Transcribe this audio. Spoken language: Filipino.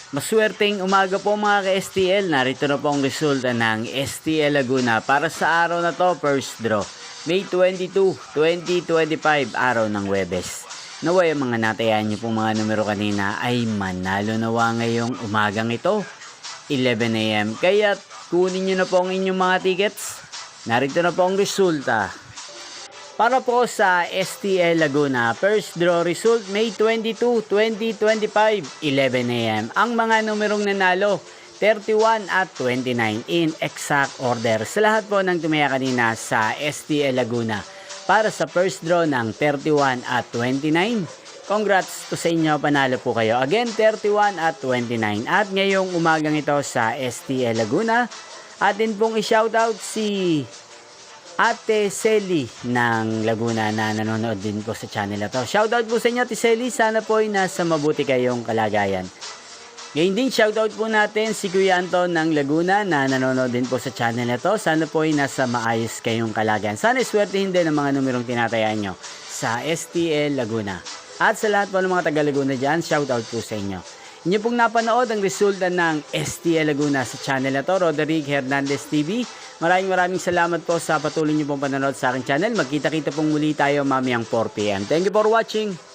Maswerteng umaga po mga ka-STL. Narito na po ang resulta ng STL Laguna para sa araw na to, first draw. May 22, 2025, araw ng Huwebes. Naway ang mga natayan niyo pong mga numero kanina ay manalo nawa ngayong umagang ito, 11 AM. Kaya kunin niyo na po ang inyong mga tickets. Narito na po ang resulta. Para po sa STL Laguna, first draw result May 22, 2025, 11 AM. Ang mga numerong nanalo, 31 at 29 in exact order. Sa lahat po ng tumaya kanina sa STL Laguna para sa first draw ng 31 at 29. Congrats to sa inyo, panalo po kayo. Again, 31 at 29. At ngayong umagang ito sa STL Laguna, atin pong i-shoutout si Ate Selly ng Laguna na nanonood din po sa channel na to. Shoutout po sa inyo, Ate Selly. Sana po ay nasa mabuti kayong kalagayan. Ngayon din, shoutout po natin si Kuya Anton ng Laguna na nanonood din po sa channel na to. Sana po ay nasa maayos kayong kalagayan. Sana iswertihin din ang mga numerong tinatayaan nyo sa STL Laguna. At sa lahat po ng mga taga Laguna dyan, shoutout po sa inyo. Inyo pong napanood ang resulta ng STL Laguna sa channel na to, Roderick Hernandez TV. Maraming salamat po sa patuloy niyo pong panonood sa aking channel. Magkita-kita pong muli tayo mamayang 4 PM. Thank you for watching.